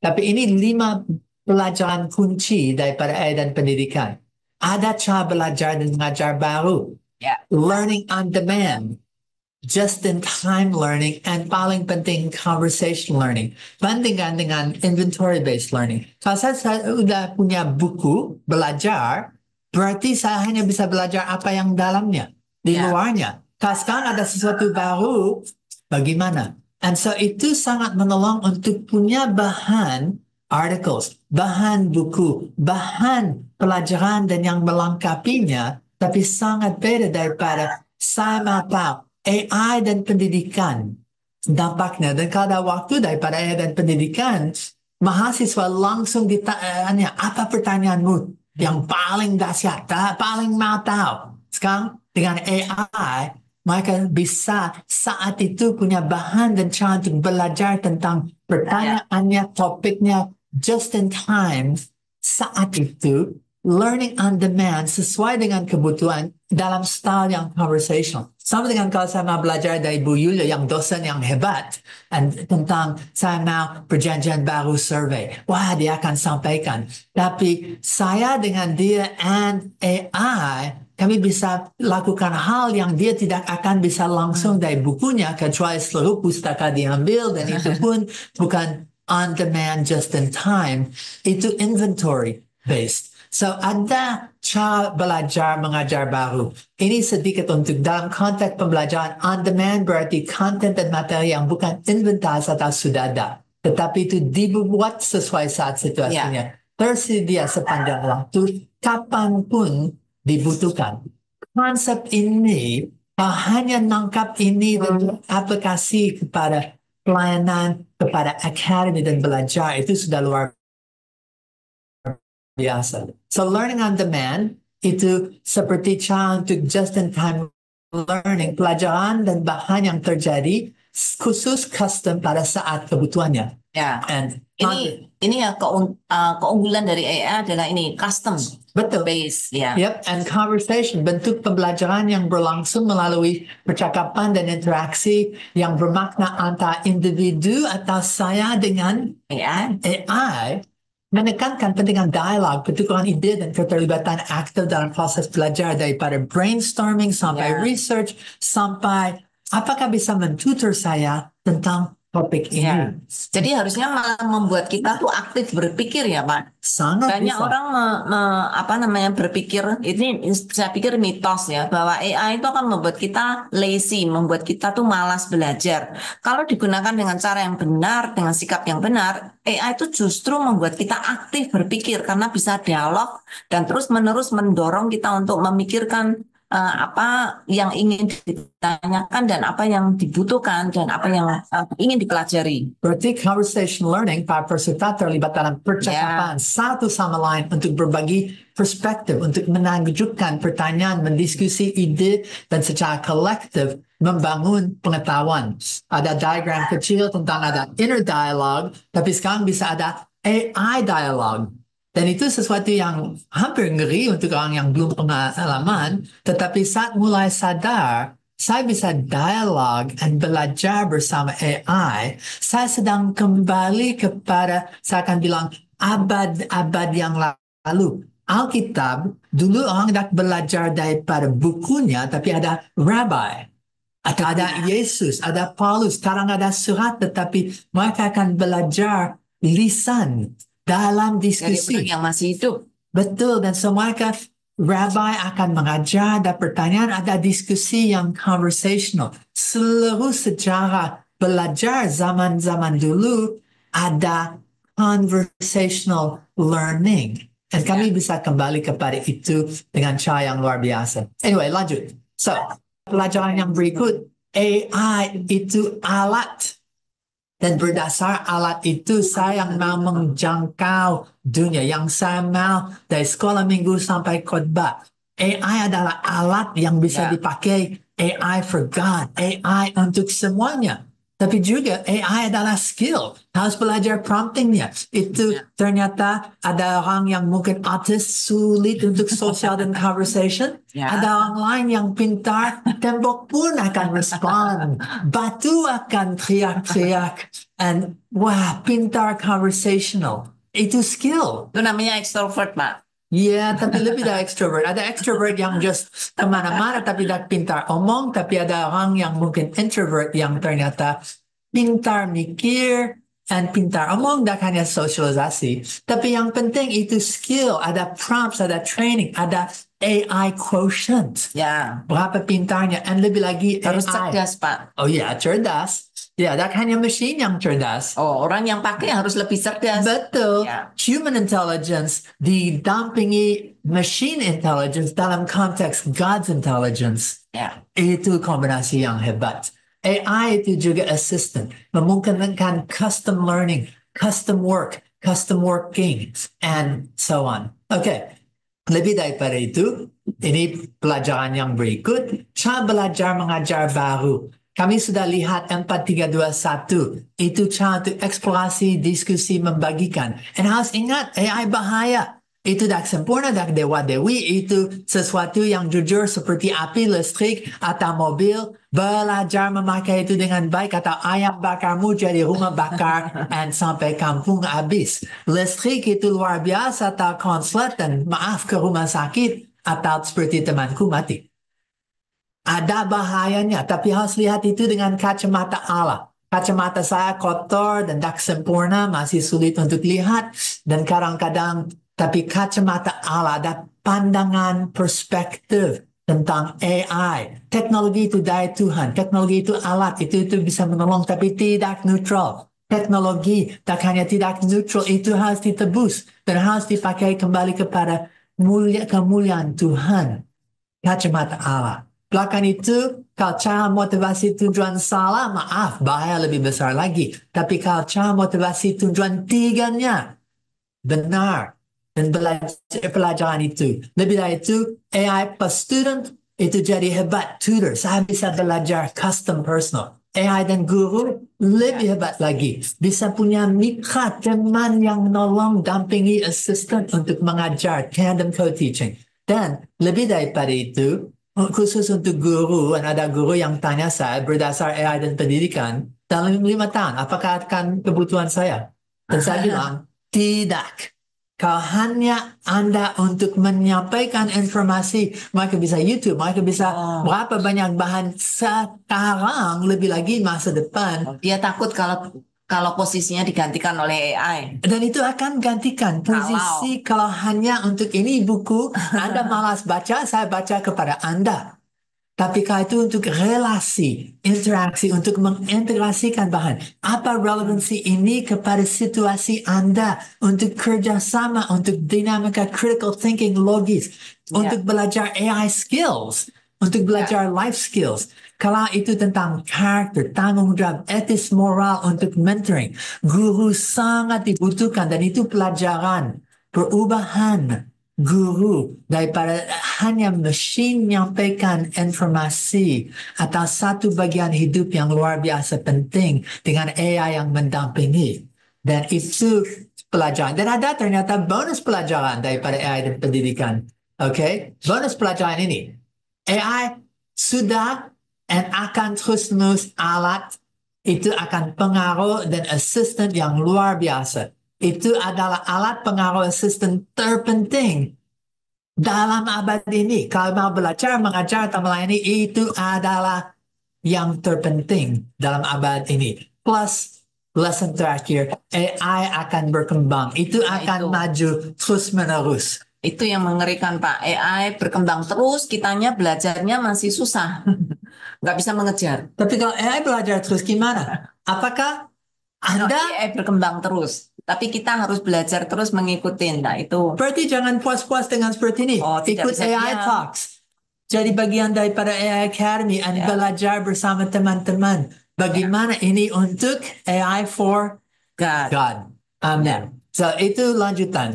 Tapi ini 5 pelajaran kunci daripada AI dan pendidikan. Ada cara belajar dan mengajar baru. Ya. Learning on demand. Just-in-time learning, and paling penting, conversation learning. Bandingkan dengan inventory-based learning. Kalau saya sudah punya buku belajar, berarti saya hanya bisa belajar apa yang dalamnya, di luarnya. Kalau sekarang ada sesuatu baru, bagaimana? And so itu sangat menolong untuk punya bahan articles, bahan buku, bahan pelajaran dan yang melengkapinya, tapi sangat beda daripada saya mau tahu AI dan pendidikan dampaknya. Dan kalau ada waktu daripada AI dan pendidikan, mahasiswa langsung ditanya, apa pertanyaanmu yang paling dahsyat, paling mau tahu? Sekarang dengan AI, mereka bisa saat itu punya bahan dan cara untuk belajar tentang pertanyaannya, topiknya, just in time, saat itu, learning on demand sesuai dengan kebutuhan dalam style yang conversational. Sama dengan kalau saya mau belajar dari Bu Yulia yang dosen yang hebat tentang saya mau perjanjian baru survei. Wah, dia akan sampaikan. Tapi saya dengan dia and AI, kami bisa lakukan hal yang dia tidak akan bisa langsung dari bukunya, kecuali seluruh pustaka diambil, dan itu pun bukan on demand, just in time. Itu inventory based. So ada cara belajar mengajar baru. Ini sedikit untuk dalam konteks pembelajaran on demand berarti konten dan materi yang bukan inventaris atau sudah ada. Tetapi itu dibuat sesuai saat situasinya. Tersedia sepanjang waktu, kapanpun dibutuhkan. Konsep ini hanya nangkap ini dan aplikasi kepada pelayanan, kepada akademi dan belajar itu sudah luar biasa. So learning on demand itu seperti cara untuk just-in-time learning, pelajaran dan bahan yang terjadi khusus custom pada saat kebutuhannya. Ya. And ini ya keunggulan dari AI adalah ini custom. Betul. Base, ya. Yep, and conversation, bentuk pembelajaran yang berlangsung melalui percakapan dan interaksi yang bermakna antara individu atau saya dengan AI menekankan pentingan dialog, pertukaran ide dan keterlibatan aktif dalam proses belajar daripada brainstorming sampai research sampai apakah bisa mentutor saya tentang topik ini. Jadi harusnya malah membuat kita tuh aktif berpikir ya, Pak. Sangat banyak bisa. orang berpikir, ini saya pikir mitos ya, bahwa AI itu akan membuat kita lazy, membuat kita tuh malas belajar. Kalau digunakan dengan cara yang benar, dengan sikap yang benar, AI itu justru membuat kita aktif berpikir karena bisa dialog dan terus-menerus mendorong kita untuk memikirkan apa yang ingin ditanyakan dan apa yang dibutuhkan dan apa yang ingin dipelajari. Berarti conversation learning, para peserta terlibat dalam percakapan satu sama lain untuk berbagi perspektif, untuk menanyakan pertanyaan, mendiskusi ide, dan secara kolektif membangun pengetahuan. Ada diagram kecil tentang ada inner dialogue, tapi sekarang bisa ada AI dialogue. Dan itu sesuatu yang hampir ngeri untuk orang yang belum pengalaman, tetapi saat mulai sadar, saya bisa dialog dan belajar bersama AI, saya sedang kembali kepada, saya akan bilang, abad-abad yang lalu. Alkitab, dulu orang tidak belajar daripada bukunya, tapi ada rabbi. Atau ada Yesus, ada Paulus, sekarang ada surat, tetapi mereka akan belajar lisan dalam diskusi. Dari yang masih hidup. Betul, dan so mereka rabbi akan mengajar, ada pertanyaan, ada diskusi yang conversational. Seluruh sejarah belajar zaman-zaman dulu ada conversational learning. Dan kami bisa kembali kepada itu dengan cara yang luar biasa. Anyway, lanjut. So, pelajaran yang berikut, AI itu alat. Dan berdasar alat itu saya yang mau menjangkau dunia, yang saya mau dari sekolah minggu sampai khotbah. AI adalah alat yang bisa dipakai, AI for God, AI untuk semuanya. Tapi juga AI adalah skill. Harus belajar promptingnya. Itu ternyata ada orang yang mungkin autis sulit untuk social dan conversation. Ya. Ada orang lain yang pintar, tembok pun akan respon. Batu akan teriak-teriak. And wah, pintar conversational. Itu skill. Itu namanya extrovert, Pak. Ya, tapi lebih dari extrovert. Ada extrovert yang just kemana-mana tapi tak pintar omong. Tapi ada orang yang mungkin introvert yang ternyata pintar mikir dan pintar omong dan hanya sosialisasi. Tapi yang penting itu skill. Ada prompts, ada training, ada AI quotient. Ya, Berapa pintarnya. Dan lebih lagi harus AI. cerdas, Pak. Oh ya, cerdas. Ya, tak hanya mesin yang cerdas. Oh, orang yang pakai harus lebih cerdas. Betul. Ya. Human intelligence didampingi machine intelligence dalam konteks God's intelligence. Ya. Itu kombinasi yang hebat. AI itu juga assistant, memungkinkan custom learning, custom work, custom working, and so on. Oke. Lebih daripada itu, ini pelajaran yang berikut, cara belajar mengajar baru. Kami sudah lihat 4-3-2-1. Itu cara untuk eksplorasi, diskusi, membagikan. Dan harus ingat, AI bahaya. Itu tak sempurna, tak dewa-dewi. Itu sesuatu yang jujur seperti api, listrik, atau mobil. Belajar memakai itu dengan baik, atau ayam bakarmu jadi rumah bakar dan sampai kampung habis. Listrik itu luar biasa, atau konslet dan maaf ke rumah sakit, atau seperti temanku mati. Ada bahayanya, tapi harus lihat itu dengan kacamata Allah. Kacamata saya kotor dan tak sempurna, masih sulit untuk lihat. Dan kadang-kadang, tapi kacamata Allah ada pandangan perspektif tentang AI. Teknologi itu dari Tuhan. Teknologi itu alat, itu bisa menolong, tapi tidak neutral. Teknologi tak hanya tidak neutral, itu harus ditebus. Dan harus dipakai kembali kepada kemuliaan Tuhan. Kacamata Allah. Belakang itu, kalau cara motivasi tujuan salah, maaf, bahaya lebih besar lagi. Tapi kalau cara motivasi tujuan tiganya benar dan belajar pelajaran itu. Lebih dari itu, AI per student itu jadi hebat. Tutor, saya bisa belajar custom personal. AI dan guru lebih hebat lagi. Bisa punya mitra teman yang menolong dampingi assistant untuk mengajar tandem co-teaching. Dan lebih daripada itu, khusus untuk guru, dan ada guru yang tanya saya berdasar AI dan pendidikan, dalam 5 tahun, apakah akan kebutuhan saya? Dan saya bilang, tidak. Kalau hanya Anda untuk menyampaikan informasi, mereka bisa YouTube, mereka bisa berapa banyak bahan sekarang, lebih lagi masa depan. Dia takut kalau posisinya digantikan oleh AI. Dan itu akan gantikan posisi kalau hanya untuk ini buku, Anda malas baca, saya baca kepada Anda. Tapi kalau itu untuk relasi, interaksi, untuk mengintegrasikan bahan. Apa relevansi ini kepada situasi Anda? Untuk kerjasama, untuk dinamika critical thinking logis. Untuk belajar AI skills. Untuk belajar life skills. Kalau itu tentang karakter, tanggung jawab, etis moral untuk mentoring. Guru sangat dibutuhkan dan itu pelajaran. Perubahan guru daripada hanya mesin menyampaikan informasi atau satu bagian hidup yang luar biasa penting dengan AI yang mendampingi. Dan itu pelajaran. Dan ada ternyata bonus pelajaran daripada AI dan pendidikan. Oke? Bonus pelajaran ini. AI sudah dan akan terus-menerus alat itu akan pengaruh dan assistant yang luar biasa. Itu adalah alat pengaruh assistant terpenting dalam abad ini. Kalau mau belajar, mengajar, atau melayani, itu adalah yang terpenting dalam abad ini. Plus, lesson terakhir, AI akan berkembang. Itu akan maju terus-menerus. Itu yang mengerikan, Pak. AI berkembang terus, kitanya belajarnya masih susah. Nggak bisa mengejar. Tapi kalau AI belajar terus gimana? Apakah Anda... AI berkembang terus. Tapi kita harus belajar terus mengikuti. Nah, itu. Berarti jangan puas-puas dengan seperti ini. Ikut AI Talks. Jadi bagian daripada AI Academy dan belajar bersama teman-teman. Bagaimana ini untuk AI for God. Amen. So, itu lanjutan.